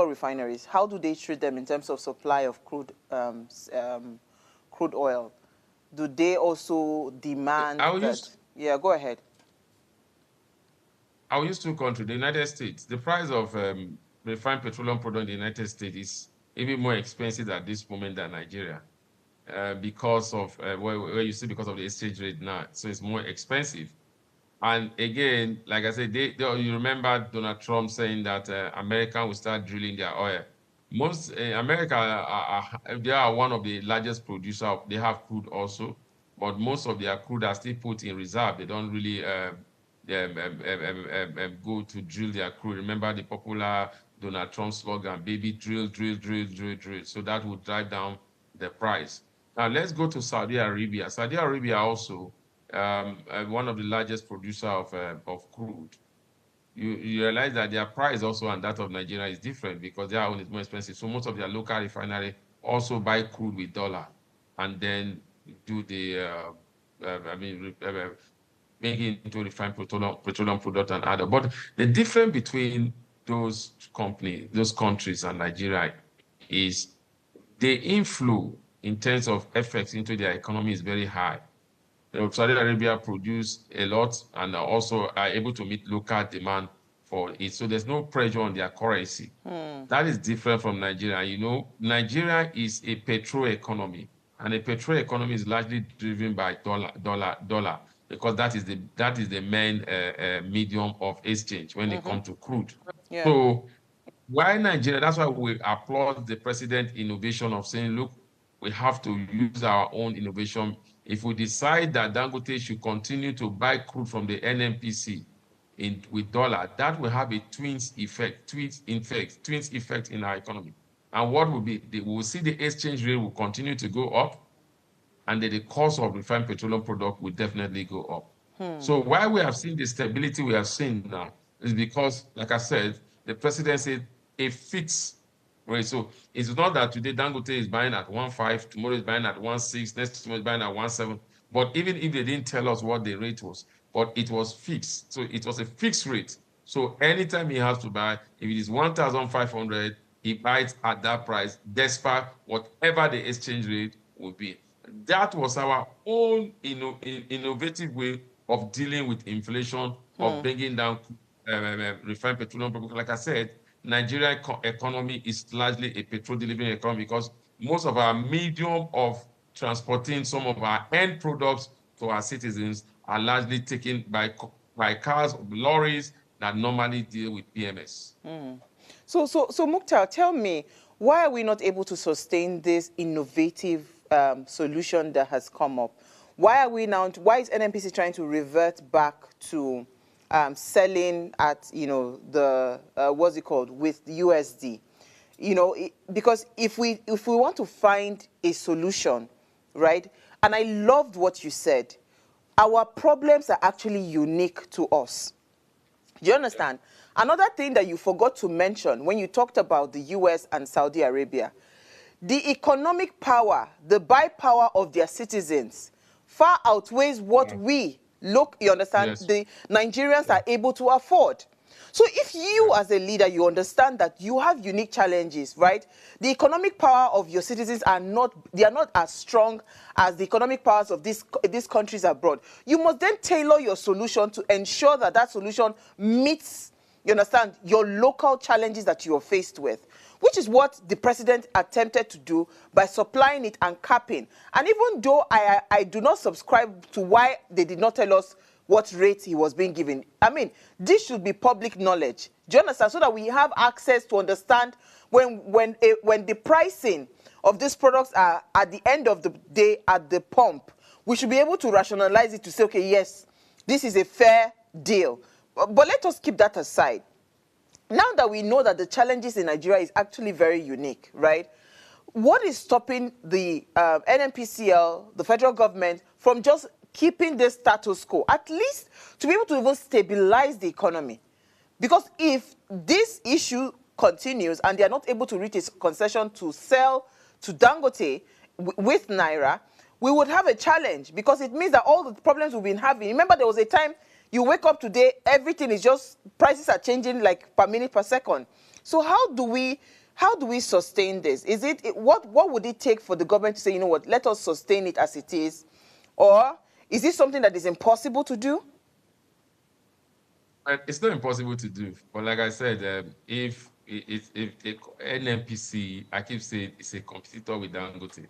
A: refineries? How do they treat them in terms of supply of crude oil? Do they also demand Yeah, go ahead.
F: I'll use two countries, the United States. The price of refined petroleum product in the United States is even more expensive at this moment than Nigeria because of where you see because of the exchange rate now. So it's more expensive. And again, like I said, you remember Donald Trump saying that America will start drilling their oil. Most America, they are one of the largest producers. They have crude also, but most of their crude are still put in reserve. They don't really go to drill their crude. Remember the popular Donald Trump slogan, baby, drill, drill, drill, drill, drill. So that would drive down the price. Now let's go to Saudi Arabia. Saudi Arabia also, one of the largest producer of crude. You realize that their price also and that of Nigeria is different because their own is more expensive. So most of their local refinery also buy crude with dollar and then do the, make it into refined petroleum product and other. But the difference between those companies, those countries and Nigeria is the inflow in terms of effects into their economy is very high. Saudi Arabia produce a lot and also are able to meet local demand for it. So there's no pressure on their currency. That is different from Nigeria. You know, Nigeria is a petrol economy, and a petrol economy is largely driven by dollar, because that is the main medium of exchange when it comes to crude.
A: Yeah.
F: So why Nigeria? That's why we applaud the president innovation of saying, look, we have to use our own innovation. If we decide that Dangote should continue to buy crude from the NNPC with dollar, that will have a twins effect in our economy. And what will be, we will see the exchange rate will continue to go up, and then the cost of refined petroleum product will definitely go up. So why we have seen the stability we have seen now is because, like I said, the president said a fixed rate. So it's not that today Dangote is buying at 1.5, tomorrow is buying at 1.6, next tomorrow is buying at 1.7. But even if they didn't tell us what the rate was, but it was fixed. So it was a fixed rate. So anytime he has to buy, if it is 1,500, he buys at that price, despite whatever the exchange rate will be. That was our own innovative way of dealing with inflation, of bringing down refined petroleum products. Like I said, Nigeria economy is largely a petrol delivering economy because most of our medium of transporting some of our end products to our citizens are largely taken by cars, lorries that normally deal with PMS.
A: So Muktar, tell me, why are we not able to sustain this innovative solution that has come up? Why is NNPC trying to revert back to selling at, the, what's it called, with USD? Because if we want to find a solution, right? And I loved what you said. Our problems are actually unique to us. Do you understand? Another thing that you forgot to mention when you talked about the US and Saudi Arabia, the economic power, the buy power of their citizens far outweighs what you understand,
F: Yes.
A: the Nigerians are able to afford. So if you as a leader, you understand that you have unique challenges, right? The economic power of your citizens are not as strong as the economic powers of these countries abroad. You must then tailor your solution to ensure that that solution meets, you understand, your local challenges that you are faced with, which is what the president attempted to do by supplying it and capping. And even though I do not subscribe to why they did not tell us what rate he was being given, I mean, this should be public knowledge. Do you understand? So that we have access to understand when the pricing of these products are at the end of the day at the pump, we should be able to rationalize it to say, okay, yes, this is a fair deal. But let us keep that aside. Now that we know that the challenges in Nigeria is actually very unique, right? What is stopping the NNPCL, the federal government, from just keeping the status quo, at least to be able to even stabilize the economy? Because if this issue continues and they are not able to reach a concession to sell to Dangote with Naira, we would have a challenge, because it means that all the problems we've been having, remember there was a time you wake up today, everything is just, prices are changing like per minute per second. So how do we sustain this? What would it take for the government to say, you know what, let us sustain it as it is? Or is this something that is impossible to do?
F: It's not impossible to do, but like I said, if NNPC, I keep saying, it's a competitor with Dangote.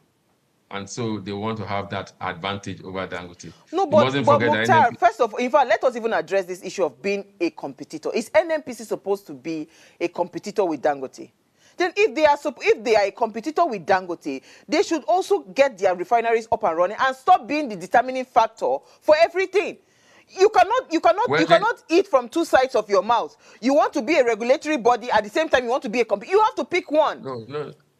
F: And so they want to have that advantage over Dangote.
A: No,
F: You
A: but
F: mustn't forget that
A: Muktar, first of all, in fact, let us even address this issue of being a competitor. Is NNPC supposed to be a competitor with Dangote? Then if they are a competitor with Dangote, they should also get their refineries up and running and stop being the determining factor for everything. You cannot eat from two sides of your mouth. You want to be a regulatory body, at the same time you want to be a company. You have to pick one.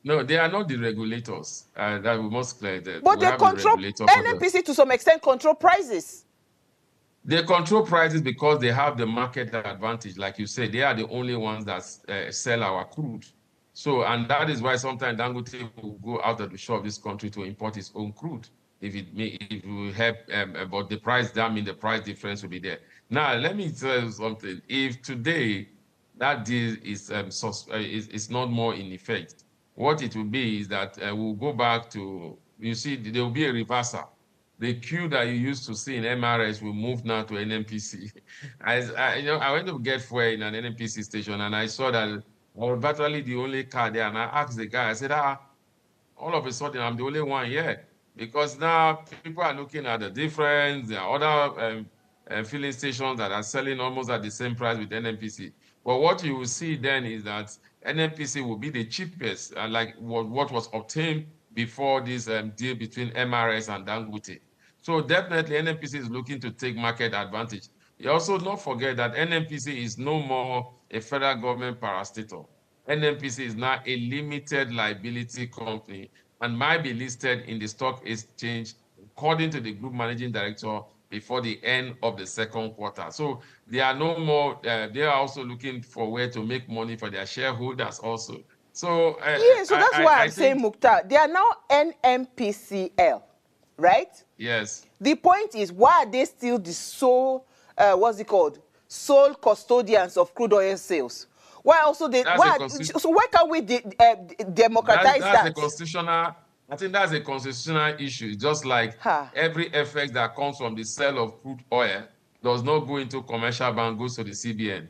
F: No, they are not the regulators. That we must clear that.
A: But
F: We
A: they
F: have a
A: control,
F: regulator for them.
A: NNPC to some extent control prices.
F: They control prices because they have the market advantage. Like you said, they are the only ones that sell our crude. So, and that is why sometimes Dangote will go out of the shore of this country to import its own crude. If it will help, but the price, that means the price difference will be there. Now, let me tell you something. If today that deal is not more in effect, what it will be is that we'll go back to, you see, there will be a reversal. The queue that you used to see in MRS will move now to NNPC. I went to get fuel in an NNPC station and I saw that I was virtually the only car there. And I asked the guy, I said, all of a sudden I'm the only one here. Because now people are looking at the difference. There are other filling stations that are selling almost at the same price with NNPC. But what you will see then is that NNPC will be the cheapest, like what was obtained before this deal between MRS and Dangote. So definitely NNPC is looking to take market advantage. You also don't forget that NNPC is no more a federal government parastatal. NNPC is now a limited liability company and might be listed in the stock exchange, according to the group managing director, before the end of the second quarter. So they are no more, they are also looking for where to make money for their shareholders also. So,
A: yeah, so that's why I'm saying, Muktar, they are now NNPCL, right?
F: Yes.
A: The point is, why are they still the sole, sole custodians of crude oil sales? Why also they? So why can't we democratize that?
F: That's a constitutional. I think that's a constitutional issue. Just like every effect that comes from the sale of crude oil does not go into commercial bank, goes to the CBN.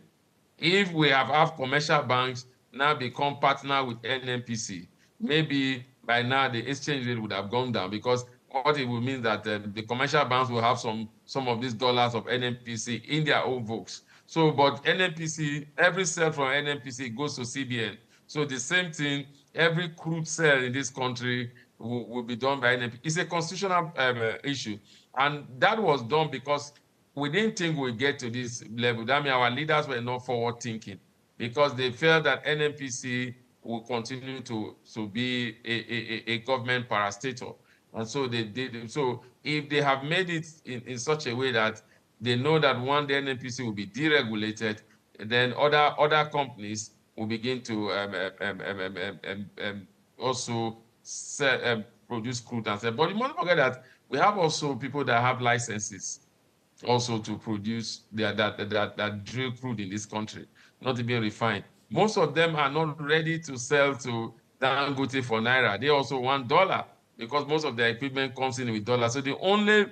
F: If we have commercial banks now become partner with NNPC, maybe by now the exchange rate would have gone down, because what it will mean that the commercial banks will have some of these dollars of NNPC in their own books. So, but NNPC, every sale from NNPC goes to CBN. So the same thing, every crude sale in this country will be done by NNPC. It's a constitutional issue. And that was done because we didn't think we'd get to this level. That means our leaders were not forward thinking, because they felt that NNPC will continue to be a government parastatal. And so they did. So if they have made it in such a way that they know that one day NNPC will be deregulated, then other companies will begin to also produce crude and sell. But you must forget that we have also people that have licenses also to produce that drill crude in this country, not even refined. Most of them are not ready to sell to Dangote for Naira. They also want dollar, because most of their equipment comes in with dollars. So the only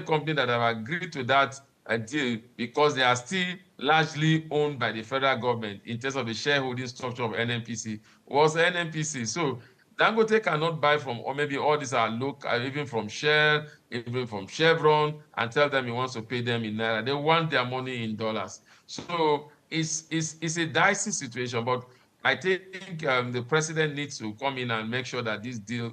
F: company that have agreed to that deal, because they are still largely owned by the federal government in terms of the shareholding structure of NNPC, was NNPC. So Dangote cannot buy from, or maybe all these are local, even from Shell, even from Chevron, and tell them he wants to pay them in Naira. They want their money in dollars. So it's a dicey situation, but I think the president needs to come in and make sure that this deal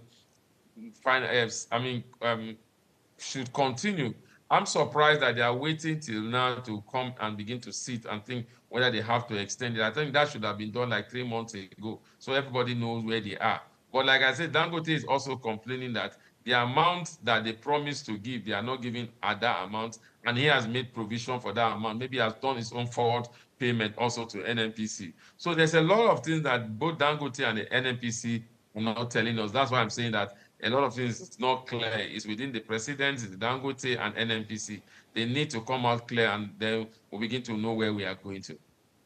F: should continue. I'm surprised that they are waiting till now to come and begin to sit and think whether they have to extend it. I think that should have been done like 3 months ago, so everybody knows where they are. But like I said, Dangote is also complaining that the amount that they promised to give, they are not giving at that amount, and he has made provision for that amount. Maybe he has done his own forward payment also to NNPC. So there's a lot of things that both Dangote and the NNPC are not telling us. That's why I'm saying that a lot of things is not clear. It's within the president, it's Dangote and NNPC. They need to come out clear, and then we'll begin to know where we are going to.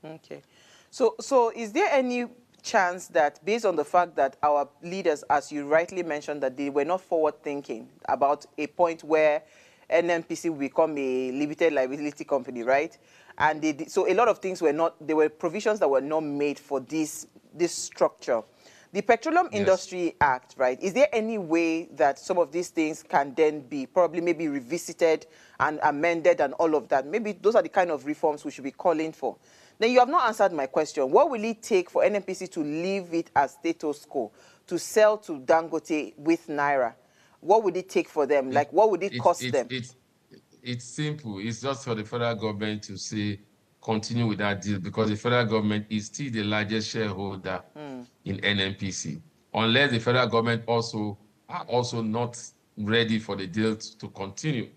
A: Okay. So is there any chance that, based on the fact that our leaders, as you rightly mentioned, that they were not forward thinking about a point where NNPC will become a limited liability company, right? And so a lot of things were not, there were provisions that were not made for this structure, The Petroleum Industry Act, right? Is there any way that some of these things can then be probably maybe revisited and amended and all of that? Maybe those are the kind of reforms we should be calling for. Then you have not answered my question. What will it take for NNPC to leave it as status quo, to sell to Dangote with Naira? What would it take for them? Like, what would it cost them?
F: It's simple. It's just for the federal government to say, continue with that deal, because the federal government is still the largest shareholder in NNPC. Unless the federal government are also not ready for the deal to continue.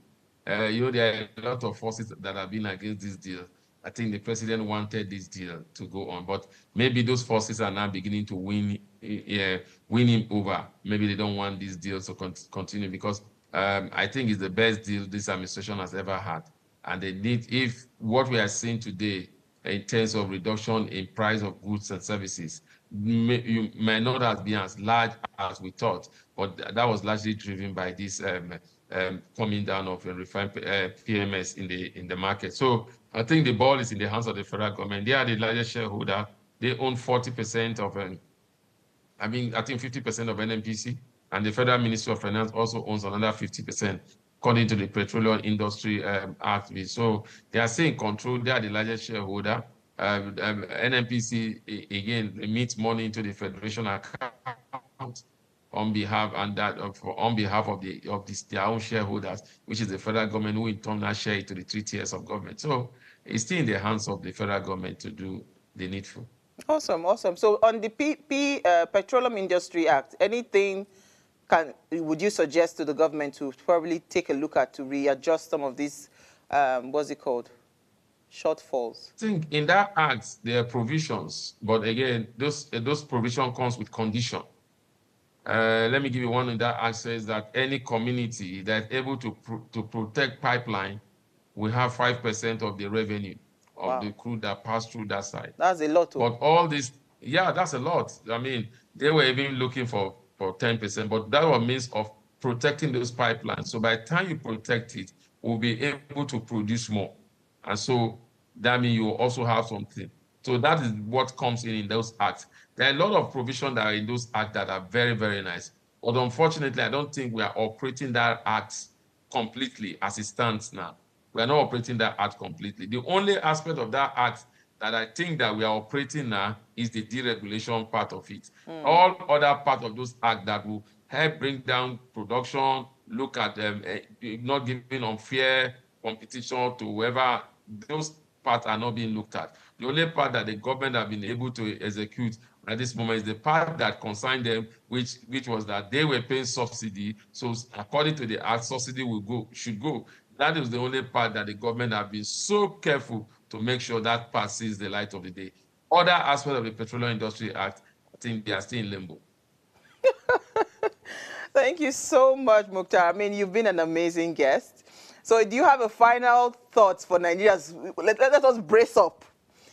F: You know, there are a lot of forces that have been against this deal. I think the president wanted this deal to go on, but maybe those forces are now beginning to win him over. Maybe they don't want this deal to continue, because I think it's the best deal this administration has ever had. And they need, if what we are seeing today in terms of reduction in price of goods and services may not have been as large as we thought, but that was largely driven by this coming down of refined PMS in the market. So I think the ball is in the hands of the federal government. They are the largest shareholder. They own 40% of, I think 50% of NNPC, and the Federal Ministry of Finance also owns another 50%, according to the Petroleum Industry Act. So they are saying control. They are the largest shareholder. NNPC again emits money into the federation account on behalf of their own shareholders, which is the federal government, who in turn now share it to the 3 tiers of government. So it's still in the hands of the federal government to do the needful.
A: Awesome, awesome. So on the Petroleum Industry Act, anything would you suggest to the government to probably take a look at to readjust some of these, what's it called, shortfalls?
F: I think in that act there are provisions, but again, those provisions comes with condition. Let me give you one in that act says that any community that's able to protect pipeline will have 5% of the revenue of the crude that pass through that side.
A: That's a lot.
F: But all this, yeah, that's a lot. I mean, they were even looking for 10%, but that was means of protecting those pipelines. So by the time you protect it, we'll be able to produce more. And so that means you also have something. So that is what comes in those acts. There are a lot of provisions that are in those acts that are very, very nice. But unfortunately, I don't think we are operating that act completely as it stands now. We are not operating that act completely. The only aspect of that act that I think that we are operating now is the deregulation part of it. All other parts of those acts that will help bring down production, look at not giving unfair competition to whoever, those parts are not being looked at. The only part that the government have been able to execute at this moment is the part that concerned them, which was that they were paying subsidy. So according to the act, subsidy should go. That is the only part that the government have been so careful to make sure that part sees the light of the day. Other aspects of the Petroleum Industry Act, I think they are still in limbo.
A: Thank you so much, Muktar. I mean, you've been an amazing guest. So do you have a final thoughts for Nigerians? Let us brace up.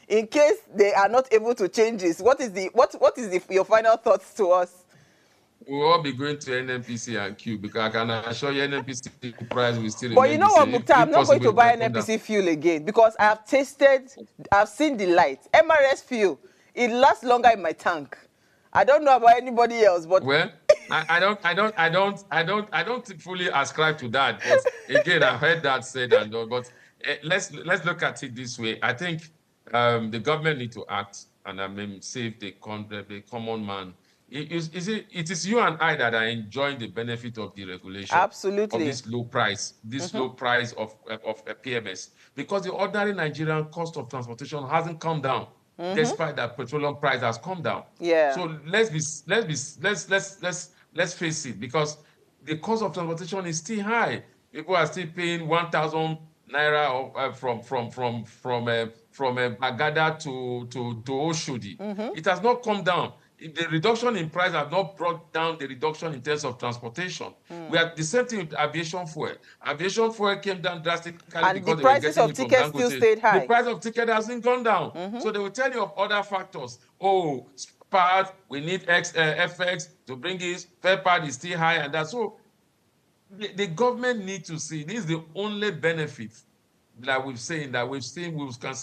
A: In case they are not able to change this, what is your final thoughts to us?
F: We'll all be going to NNPC and Q, because I can assure you NNPC price will still remain.
A: But you know what, Muktar, I'm not going to buy NNPC fuel again, because I have I've seen the light. MRS fuel, it lasts longer in my tank. I don't know about anybody else, but
F: well, I don't fully ascribe to that. But again, I heard that said and done. But let's look at it this way. I think the government need to act and save the common man. It is you and I that are enjoying the benefit of the regulation.
A: Absolutely.
F: Of this low price, low price of PMS, because the ordinary Nigerian cost of transportation hasn't come down, despite that petroleum price has come down.
A: Yeah.
F: So let's face it, because the cost of transportation is still high. People are still paying 1,000 naira from Bagada to Oshodi. It has not come down. The reduction in price has not brought down the reduction in terms of transportation. We are the same thing with aviation fuel. Aviation fuel came down drastically,
A: and
F: because
A: the prices of tickets still stayed high.
F: The price of ticket hasn't gone down. So they will tell you of other factors. Oh, part, we need FX to bring it. Spare part is still high, and that. So the government needs to see, this is the only benefit that we can see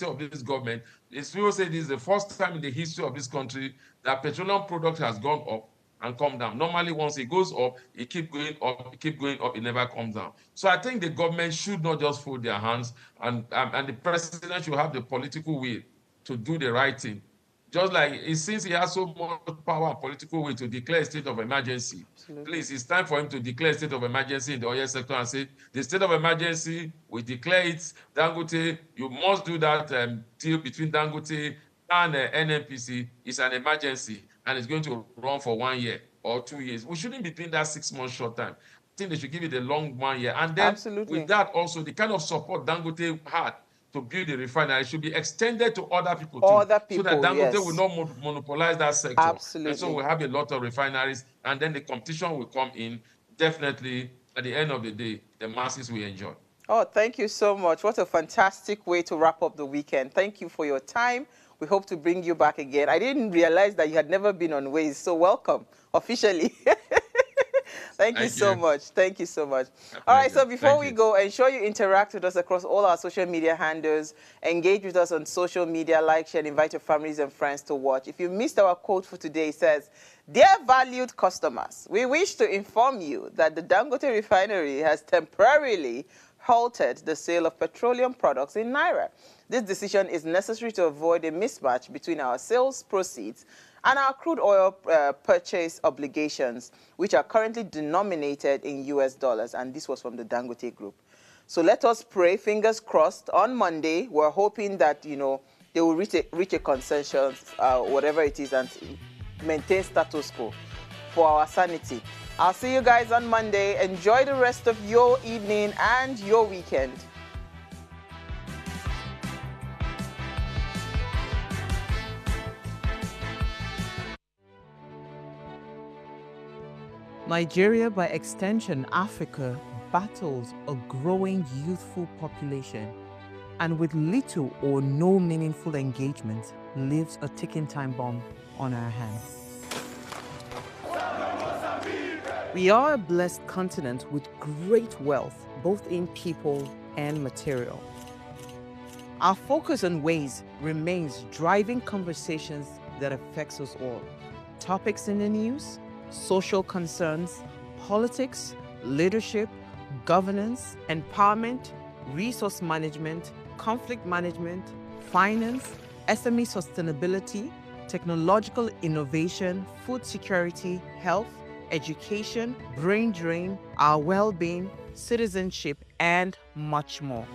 F: of this government, It's people say this is the first time in the history of this country that petroleum product has gone up and come down. Normally, once it goes up, it keep going up, it never comes down. So I think the government should not just fold their hands, and the president should have the political will to do the right thing. Just like since he has so much power and political will to declare a state of emergency,
A: Absolutely.
F: please, it's time for him to declare a state of emergency in the oil sector and say, the state of emergency, we declare it, Dangote, you must do that deal between Dangote and NNPC. It's an emergency, and it's going to run for 1 year or 2 years. We shouldn't be doing that 6 months short time. I think they should give it a long 1 year. And then
A: Absolutely.
F: with that also, the kind of support Dangote had to build the refinery should be extended to other people too.
A: Other
F: So that
A: people,
F: Dangote
A: yes.
F: will not monopolize that sector.
A: Absolutely.
F: And so we'll have a lot of refineries, and then the competition will come in. Definitely, at the end of the day, the masses will enjoy.
A: Oh, thank you so much. What a fantastic way to wrap up the weekend. Thank you for your time. We hope to bring you back again. I didn't realize that you had never been on Waze, so welcome, officially. Thank you so much. Thank you so much. All right, so before we go, ensure you interact with us across all our social media handles. Engage with us on social media, like, share, and invite your families and friends to watch. If you missed our quote for today, it says, "Dear valued customers, we wish to inform you that the Dangote refinery has temporarily halted the sale of petroleum products in Naira. This decision is necessary to avoid a mismatch between our sales proceeds and our crude oil purchase obligations, which are currently denominated in US dollars." And this was from the Dangote Group. So let us pray, fingers crossed. On Monday, we're hoping that, you know, they will reach a consensus, whatever it is, and maintain status quo for our sanity. I'll see you guys on Monday. Enjoy the rest of your evening and your weekend.
B: Nigeria, by extension Africa, battles a growing youthful population, and with little or no meaningful engagement, lives a ticking time bomb on our hands. We are a blessed continent with great wealth, both in people and material. Our focus on Ways remains driving conversations that affects us all. Topics in the news, social concerns, politics, leadership, governance, empowerment, resource management, conflict management, finance, SME sustainability, technological innovation, food security, health, education, brain drain, our well-being, citizenship, and much more.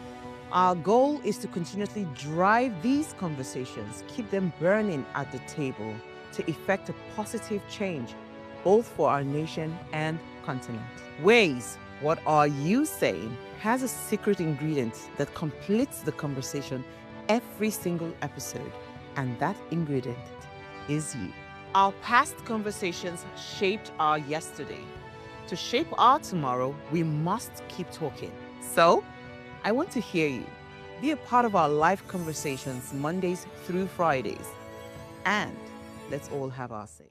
B: Our goal is to continuously drive these conversations, keep them burning at the table to effect a positive change, both for our nation and continent. Ways, what are you saying, has a secret ingredient that completes the conversation every single episode, and that ingredient is you. Our past conversations shaped our yesterday. To shape our tomorrow, we must keep talking. So, I want to hear you. Be a part of our live conversations Mondays through Fridays. And let's all have our say.